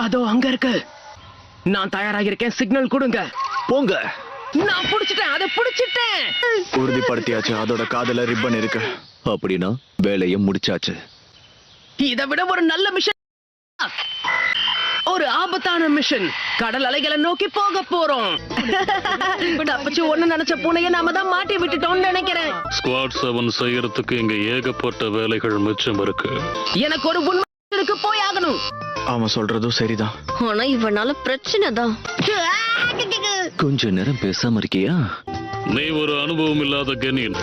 அதோ அங்க இருக்கு. நான் தயாராக இருக்கேன். சிக்னல் கொடுங்க. போங்க. நான் புடிச்சிட்டேன். அதை புடிச்சிட்டேன். உறுதிப்படுத்தியாச்சு. அதோட காதுல ரிப்பன் இருக்கு. அப்படின்னா வேலையை முடிச்சாச்சு. இதை விட ஒரு நல்ல மிஷன், ஒரு ஆபத்தான மிஷன். கடல் அலைகளை நோக்கி போக போறோம். தப்பிச்சு ஒண்ணு நினைச்ச பூனையை நாம தான் மாட்டி விட்டுட்டோம்னு நினைக்கிறேன். ஸ்குவாட் 7 செய்யறதுக்கு இங்க ஏகப்பட்ட வேலைகள் மிச்சம் இருக்கு. எனக்கு ஒரு உண்மைக்கு போய் ஆகணும். அவன் சொல்றதும் சரிதான். ஆனா இவனால பிரச்சனை தான். கொஞ்ச நேரம் பேசாம இருக்கியா? நீ ஒரு அனுபவம் இல்லாத கெனின்,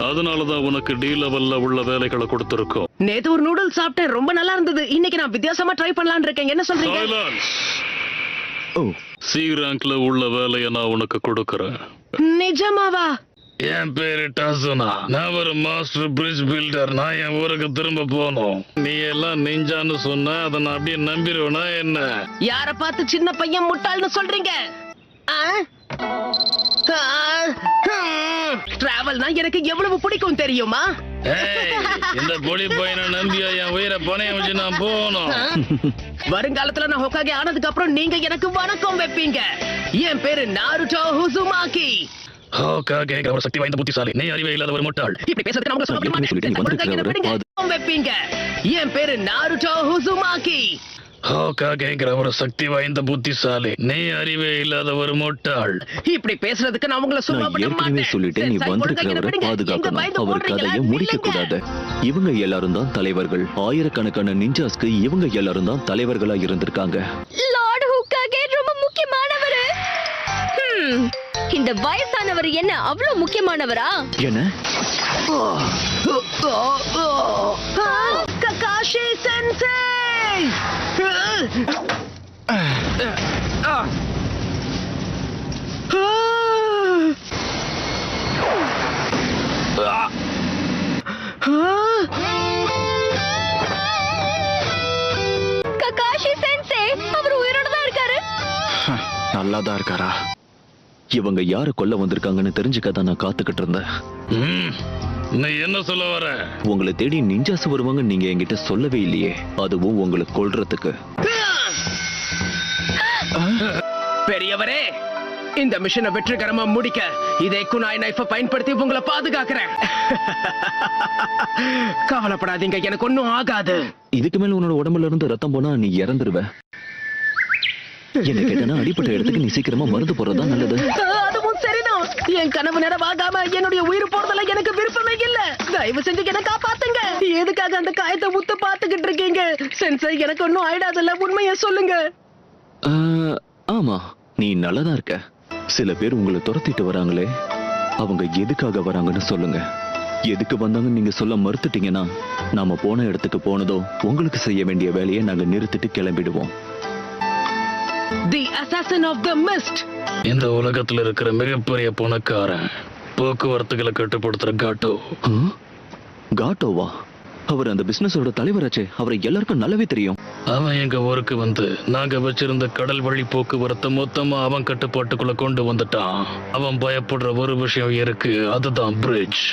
அதனாலதான் உனக்கு டி லெவல்ல உள்ள வேலைகளை கொடுத்திருக்கோம். நேத்து ஒரு நூடுல்ஸ் சாப்பிட்டேன், ரொம்ப நல்லா இருந்தது. இன்னைக்கு நான் வித்தியாசமா ட்ரை பண்ணலாம்னு இருக்கேன். என்ன சொல்றீங்க? ஓ, சி ரேங்க்ல உள்ள வேலையை நான் உனக்கு கொடுக்கறேன். நிஜமாவா? என் பேரு டாசுனா. நான் ஒரு மாஸ்டர் பிரிட்ஜ் பில்டர். நான் என் ஊருக்கு திரும்ப போனோம். நீ எல்லாம் நிஞ்சான்னு சொன்ன, அதை நான் அப்படியே நம்பிடுவேனா என்ன? யார பார்த்து சின்ன பையன் முட்டாள்னு சொல்றீங்க? டிராவல்னா எனக்கு எவ்வளவு பிடிக்கும் தெரியுமா? இந்த பொடி பையனை நம்பியா என் உயிரை பணைய வச்சு நான் போகணும். வருங்காலத்துல நான் ஹோக்காகே ஆனதுக்கு அப்புறம் நீங்க எனக்கு வணக்கம் வைப்பீங்க. என் பேரு நாருட்டோ உசுமாகி. ஹோக்காகே ஒரு சக்தி வாய்ந்த புத்திசாலி. நீ அறிவே இல்லாத ஒரு முட்டாள். இப்படி பேசுறதுக்கு நான் சொல்ல வைப்பீங்க. என் பேரு நாருட்டோ உசுமாகி. ஹோக்காகேங்கிற ஒரு சக்தி வாய்ந்த புத்திசாலி. நீ அறிவே இல்லாத ஒரு முட்டாள். இப்படி பேசுறதுக்கு நான் உங்களை சொல்ல ஏற்கனவே சொல்லிட்டேன். நீ வந்திருக்கிறவரை பாதுகாக்கணும். அவர் கதையை முடிக்க கூடாது. இவங்க எல்லாரும் தான் தலைவர்கள். ஆயிரக்கணக்கான நிஞ்சாஸ்க்கு இவங்க எல்லாரும் தான் தலைவர்களா இருந்திருக்காங்க. லார்ட் ஹோக்காகே ரொம்ப முக்கியமானவர். இந்த வயசானவர் என்ன அவ்வளவு முக்கியமானவரா? என்ன? Kakashi sensei. ககாஷி சென்சே அவர் உயிரோட தான் இருக்காரு. நல்லாதான் இருக்காரா? இவங்க யார கொல்ல வந்திருக்காங்கன்னு தெரிஞ்சுக்கதான் நான் காத்துக்கிட்டு இருந்தேன். நீ என்ன சொல்ல வர? உங்களை தேடி நிஞ்சாஸ் வருவாங்க நீங்க என்கிட்ட சொல்லவே இல்லையே. அதுவும் உங்களை கொல்றதுக்கு. பெரியவரே, இந்த மிஷனை வெற்றிகரமா முடிக்க இதே குனாய் நைஃபை பயன்படுத்தி உங்களை பாதுகாக்கிறேன். கவலைப்படாதீங்க, எனக்கு ஒண்ணும் ஆகாது. இதுக்கு மேல உன்னோட உடம்புல இருந்து ரத்தம் போனா நீ இறந்துருவ. என்ன கேட்டனா அடிப்பட்ட இடத்துக்கு நீ சீக்கிரமா மருந்து போறதா நல்லது. அதுவும் சரிதான். என் கனவு நிறைவாகாம என்னுடைய உயிர் போறதுல எனக்கு விருப்பமே இல்ல. தயவு செஞ்சு என்ன காப்பாத்துங்க. எதுக்காக அந்த காயத்தை முத்து பாத்துக்கிட்டு இருக்கீங்க? சென்சை, எனக்கு ஒன்னும் ஆயிடாதுல்ல, உண்மையை சொல்லுங்க. ஆமா, நீ நல்லாதான் இருக்க. சில பேர் உங்களை துரத்திட்டு வராங்களே, அவங்க எதுக்காக வராங்கன்னு சொல்லுங்க. எதுக்கு வந்தாங்கன்னு நீங்க சொல்ல மறுத்துட்டீங்கன்னா நாம போன இடத்துக்கு போனதோ உங்களுக்கு செய்ய வேண்டிய வேலையை நாங்க நிறுத்திட்டு கிளம்பிடுவோம். The assassin of the mist. இந்த உலகத்துல இருக்கிற மிகப்பெரிய பணக்காரன், போக்குவரத்துகளை கட்டுப்படுத்துற காட்டோ. காட்டோவா? அவர் அந்த பிசினஸோட தலைவராச்சே. அவரை எல்லாருக்கும் நல்லாவே தெரியும். அவன் எங்க ஊருக்கு வந்து நாங்க வச்சிருந்த கடல் வழி போக்குவரத்தை மொத்தமா அவன் கட்டுப்பாட்டுக்குள்ள கொண்டு வந்துட்டான். அவன் பயப்படுற ஒரு விஷயம் இருக்கு, அதுதான் பிரிட்ஜ்.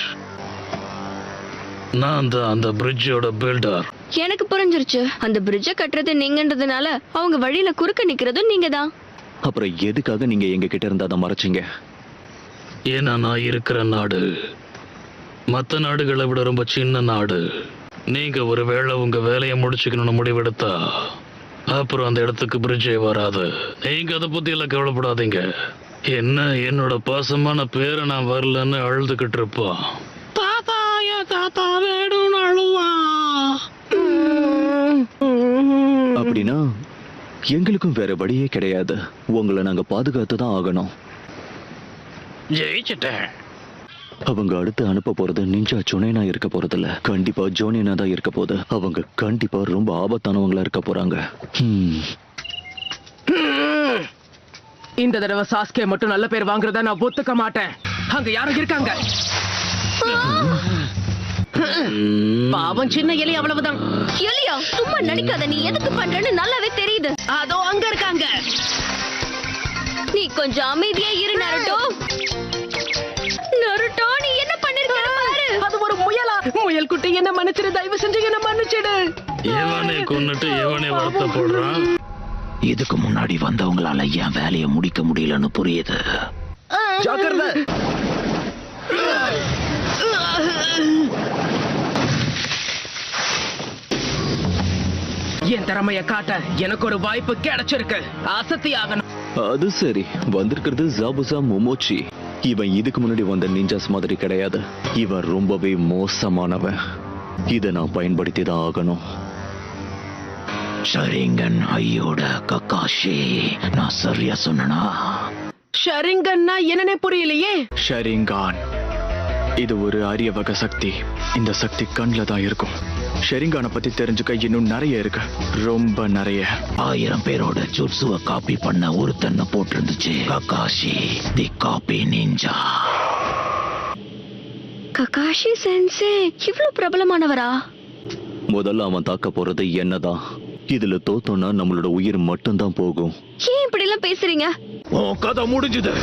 நான் தான் அந்த பிரிட்ஜோட பில்டர். எனக்கு புரிஞ்சிருச்சு. அந்த பிரிட்ஜ கட்டுறது நீங்கன்றதுனால அவங்க வழியில குறுக்க நிக்கிறதும் நீங்க தான். அப்புறம் எதுக்காக நீங்க எங்க கிட்ட இருந்தா அதை மறைச்சிங்க? ஏன்னா நான் இருக்கிற நாடு மற்ற நாடுகளை விட ரொம்ப சின்ன நாடு. நீங்க ஒரு வேளை உங்க வேலையை முடிச்சுக்கணும்னு முடிவெடுத்தா அப்புறம் அந்த இடத்துக்கு பிரிட்ஜே வராது. நீங்க அதை பத்தி எல்லாம் கவலைப்படாதீங்க. என்ன, என்னோட பாசமான பேரை நான் வரலன்னு அழுதுகிட்டு இருப்பான். தாத்தா வேணும்னு அழுவா. அப்படின்னா எங்களுக்கும் வேற வழியே கிடையாது. உங்களை நாங்க பாதுகாத்து தான் ஆகணும். ஜெயிச்சிட்டேன். அவங்க அடுத்து அனுப்ப போறது நிஞ்சா ஜோனேனா இருக்க போறதில்ல. கண்டிப்பா ஜோனேனா தான் இருக்க போகுது. அவங்க கண்டிப்பா ரொம்ப ஆபத்தானவங்களா இருக்க போறாங்க. இந்த தடவை சாஸ்கே மட்டும் நல்ல பேர் வாங்குறத நான் ஒத்துக்க மாட்டேன். அங்க யாரும் இருக்காங்க. பாவம், சின்ன எலி, அவ்வளவுதான். எலியா? சும்மா நடிக்காத. நீ எதுக்கு பண்றன்னு நல்லாவே தெரியுது. அதோ அங்க இருக்காங்க. நீ கொஞ்சம் அமைதியா இரு நருட்டோ. நருட்டோ, நீ என்ன பண்ணிருக்க பாரு. அது ஒரு முயலா? முயல் குட்டி, என்ன மன்னிச்சிடு, தயவு செஞ்சு என்ன மன்னிச்சிடு. எவனை கொன்னுட்டு எவனை வருத்தப்படுறான்? இதுக்கு முன்னாடி வந்தவங்களால என் வேலையை முடிக்க முடியலன்னு புரியுது. ஜாக்கிரதை. என் திறமைய காட்ட எனக்கு ஒரு வாய்ப்பு கிடைச்சிருக்கு. அசத்தி ஆகணும். அது சரி, வந்திருக்கிறது ஜாபுசா மொமோச்சி. இவன் இதுக்கு முன்னாடி வந்த நிஞ்சாஸ் மாதிரி கிடையாது. இவன் ரொம்பவே மோசமானவன். இதை நான் பயன்படுத்தி தான் ஆகணும். ஷரிங்கன் ஐயோட கக்காஷி, நான் சரியா சொன்னா? ஷரிங்கன்னா என்னன்னே புரியலையே. ஷரிங்கான் இது ஒரு அரிய வகை சக்தி. இந்த சக்தி கண்ணில் தான் இருக்கும். ஷரிங்கானை பத்தி தெரிஞ்சுக்க இன்னும் நிறைய இருக்கு, ரொம்ப நிறைய. 1000 பேரோட ஜுட்சுவ காப்பி பண்ண ஒருத்தன்னு போட்டிருந்துச்சு. கக்காஷி தி காப்பி நிஞ்சா. ககாஷி சென்சே இவ்வளவு பிரபலமானவரா? முதல்ல அவன் தாக்க போறது என்னதான். இதுல தோத்தோம்னா நம்மளோட உயிர் மட்டும்தான் போகும். ஏன் இப்படி எல்லாம் பேசுறீங்க? கதை முடிஞ்சது.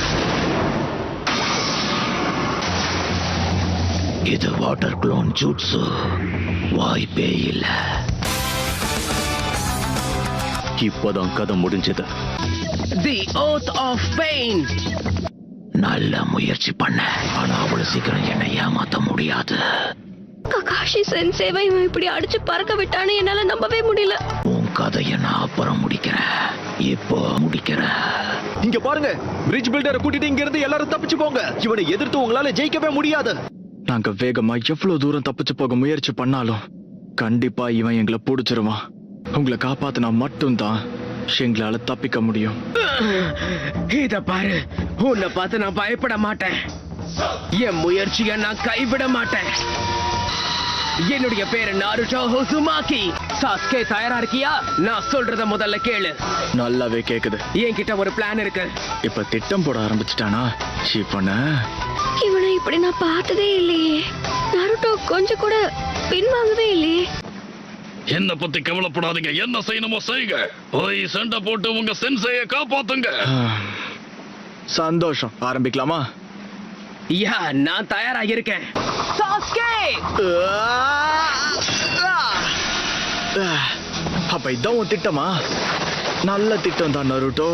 இது வாட்டர் குளோன் ஜூட்சு. வாய்ப்பே இல்ல. இப்பதான் கதை முடிஞ்சது. தி ஓத் ஆஃப் பெயின். நல்ல முயற்சி பண்ண, ஆனா அவ்வளவு சீக்கிரம் என்னை ஏமாத்த முடியாது. ககாஷி சென்சேவை இவன் இப்படி அடிச்சு பறக்க விட்டானே, என்னால நம்பவே முடியல. உன் கதையை நான் அப்புறம் முடிக்கிறேன். இப்போ முடிக்கிறேன். இங்க பாருங்க, பிரிட்ஜ் பில்டரை கூட்டிட்டு இங்க இருந்து எல்லாரும் தப்பிச்சு போங்க. இவனை எதிர்த்து உங்களால ஜெயிக்கவே முடியாது. நாங்க வேகமா எவ்வளவு தூரம் தப்பிச்சு போக முயற்சி பண்ணாலும் கண்டிப்பா இவன் எங்களை பிடிச்சிருவான். உங்களை காப்பாத்தினா மட்டும்தான் எங்களால தப்பிக்க முடியும். இத பாரு, உன்னை பார்த்து நான் பயப்பட மாட்டேன். என் முயற்சியை நான் கைவிட மாட்டேன். என்னுடைய பேரு நாருட்டோ உசுமாக்கி. சாஸ்கே தயாரா இருக்கியா? நான் சொல்றத முதல்ல கேளு. நல்லாவே கேக்குது. என்கிட்ட ஒரு பிளான் இருக்கு. இப்ப திட்டம் போட ஆரம்பிச்சிட்டானா இவனை இப்படி நான் பார்த்ததே இல்லையே. நருட்டோ கொஞ்சம் கூட பின்வாங்கவே இல்லையே. என்ன பத்தி கவலைப்படாதீங்க, என்ன செய்யணுமோ செய்யுங்க. போய் சண்டை போட்டு உங்க சென்சையை காப்பாத்துங்க. சந்தோஷம். ஆரம்பிக்கலாமா? யா, நான் தயாரா இருக்கேன். சாஸ்கே! அப்ப இதான் உன் திட்டமா? நல்ல திட்டம் தான் நருட்டோ.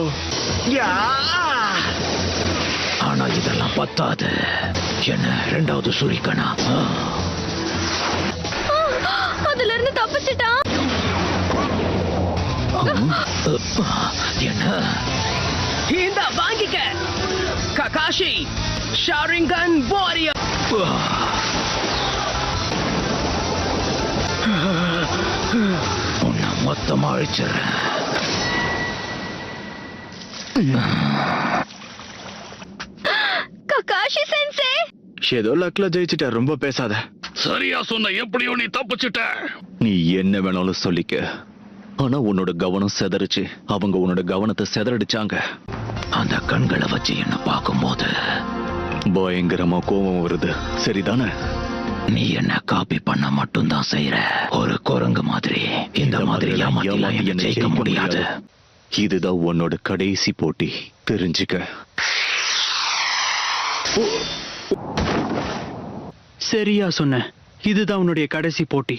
ஆனா இதெல்லாம் பத்தாது. என்ன ரெண்டாவது சுரிக்கனா? அதுல இருந்து தப்பிச்சிட்டான். என்ன? இந்த வாங்கிக்க ககாஷி ஷாரிங்கன் வாரியர். உன்னை மொத்தமா அழிச்சிடுறேன். ககாஷி சென்சே ஏதோ லக்ல ஜெயிச்சிட்ட, ரொம்ப பேசாத. சரியா சொன்ன, எப்படியோ நீ தப்பிச்சுட்ட. நீ என்ன வேணாலும் சொல்லிக்க, ஆனா உன்னோட கவனம் செதறிச்சு. அவங்க உன்னோட கவனத்தை செதறடிச்சாங்க. அந்த கண்களை வச்சு என்ன பார்க்கும்போது பயங்கரமா கோபம் வருது, சரிதானே? நீ என்ன காப்பி பண்ண மட்டும்தான் செய்யற. ஒரு குரங்கு மாதிரி. இந்த மாதிரி ஏமாத்தி என்ன ஜெயிக்க முடியாது. இதுதான் உன்னோட கடைசி போட்டி, தெரிஞ்சுக்க. சரியா சொன்ன, இதுதான் உன்னுடைய கடைசி போட்டி.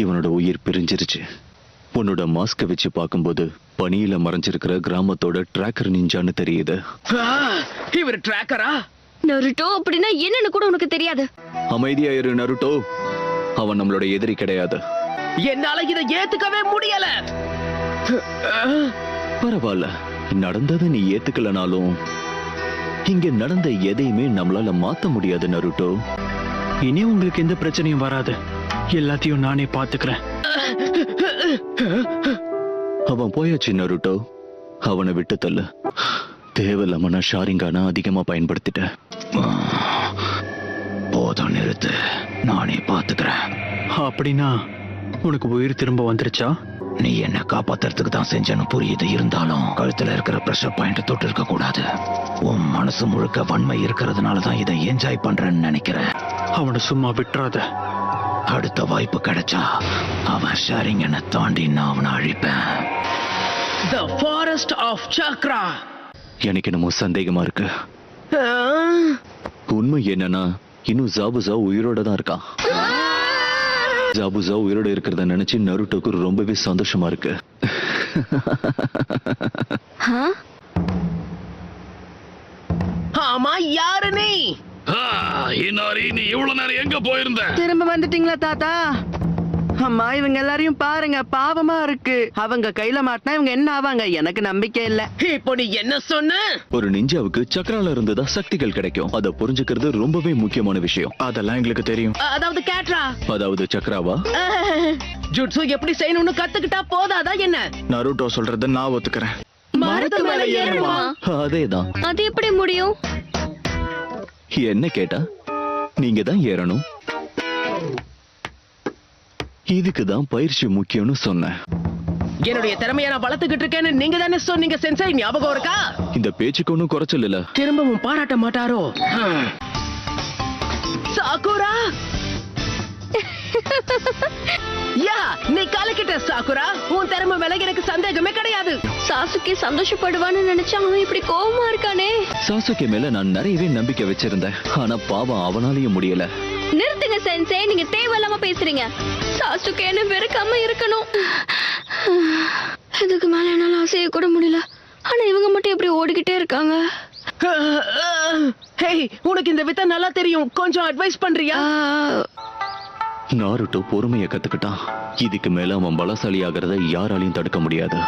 இவனோட உயிர் பிரிஞ்சிருச்சு. உன்னோட மாஸ்க வச்சு பார்க்கும்போது பனியில மறைஞ்சிருக்கிற கிராமத்தோட டிராக்கர் நிஞ்சான்னு தெரியுது. இவர் டிராக்கரா? நருட்டோ அப்படின்னா என்னன்னு கூட உனக்கு தெரியாது. அமைதியா இரு நருட்டோ. அவன் நம்மளோட எதிரி கிடையாது. என்னால இதை ஏத்துக்கவே முடியல. பரவாயில்ல, நடந்ததை நீ ஏத்துக்கலனாலும் இங்க நடந்த எதையுமே நம்மளால மாத்த முடியாது நருட்டோ. இனி உங்களுக்கு எந்த பிரச்சனையும் வராது. எல்லாத்தையும் நானே பாத்துக்கிறேன். அவன் போயாச்சு நருட்டோ. அவனை விட்டு தள்ளு. தேவையில்லாம நான் ஷாரிங்கான அதிகமா பயன்படுத்திட்டேன். போதும், நிறுத்து. நானே பாத்துக்கிறேன். அப்படின்னா உனக்கு உயிர் திரும்ப வந்துருச்சா? நீ என்ன காப்பாத்துறதுக்கு தான் செஞ்சேன்னு புரியுது. இருந்தாலும் கழுத்துல இருக்கிற பிரஷர் பாயிண்ட் தொட்டு இருக்க கூடாது. உன் மனசு முழுக்க வன்மை இருக்கிறதுனால தான் இதை என்ஜாய் பண்றேன்னு நினைக்கிறேன். அவனை சும்மா விட்டுறாத. அடுத்த வாய்ப்பு கிடைச்சா அவன் ஷாரிங்கனை தாண்டி நான் அவனை அழிப்பேன். The Forest of Chakra. எனக்கு என்னமோ சந்தேகமா இருக்கு. உண்மை என்னன்னா இன்னும் ஜாபுசா உயிரோட தான் இருக்கான். ஜாபுசா உயிரோட இருக்கிறத நினைச்சு நருட்டோக்கு ரொம்பவே சந்தோஷமா இருக்கு. ஆ? ஆமா, யாரு நீ? இன்னாரி, நீ இவ்வளவு நேரம் எங்க போயிருந்த? திரும்ப வந்துட்டீங்களா தாத்தா? அம்மா, இவங்க எல்லாரையும் பாருங்க, பாவமா இருக்கு. அவங்க கையில மாட்டினா இவங்க என்ன ஆவாங்க? எனக்கு நம்பிக்கை இல்ல. இப்போ நீ என்ன சொன்ன? ஒரு நிஞ்சாவுக்கு சக்கரால இருந்துதான் சக்திகள் கிடைக்கும். அதை புரிஞ்சுக்கிறது ரொம்பவே முக்கியமான விஷயம். அதெல்லாம் எங்களுக்கு தெரியும். அதாவது கேட்ரா, அதாவது சக்கராவா? ஜுட்சு எப்படி செய்யணும்னு கத்துக்கிட்டா போதாதா என்ன? நருட்டோ சொல்றத நான் ஒத்துக்கிறேன். மரத்து மேல ஏறணுமா? அதேதான். அது எப்படி முடியும்? என்ன கேட்டா நீங்க தான் ஏறணும். இதுக்கு தான் பயிற்சி முக்கியம்னு சொன்னேன். என்னுடைய திறமையை நான் வளர்த்துக்கிட்டு இருக்கேன்னு நீங்க தானே சொன்னீங்க சென்சை, ஞாபகம் இருக்கா? இந்த பேச்சுக்கு ஒன்றும் குறைச்சல் இல்ல. திரும்பவும் பாராட்ட மாட்டாரோ? சாக்குரா, யா, நீ கலக்கிட்ட சாக்குரா. உன் திறமை மேல எனக்கு சந்தேகமே கிடையாது. சாசுகே சந்தோஷப்படுவான்னு நினைச்சா அவன் இப்படி கோவமா இருக்கானே. சாசுகே மேல நான் நிறையவே நம்பிக்கை வச்சிருந்தேன். ஆனா பாவம் அவனாலேயும் முடியல. நிறுத்துங்க சென்சே, நீங்க தேவையில்லாம பேசுறீங்க. சாசுகேன்னு வெறுக்காம இருக்கணும். இதுக்கு மேல என்னால அசைய கூட முடியல. ஆனா இவங்க மட்டும் எப்படி ஓடிக்கிட்டே இருக்காங்க? ஹேய், உனக்கு இந்த வித்தை நல்லா தெரியும், கொஞ்சம் அட்வைஸ் பண்றியா? நாருட்டோ பொறுமையை கத்துக்கிட்டான். இதுக்கு மேல அவன் பலசாலி ஆகிறத யாராலையும் தடுக்க முடியாது.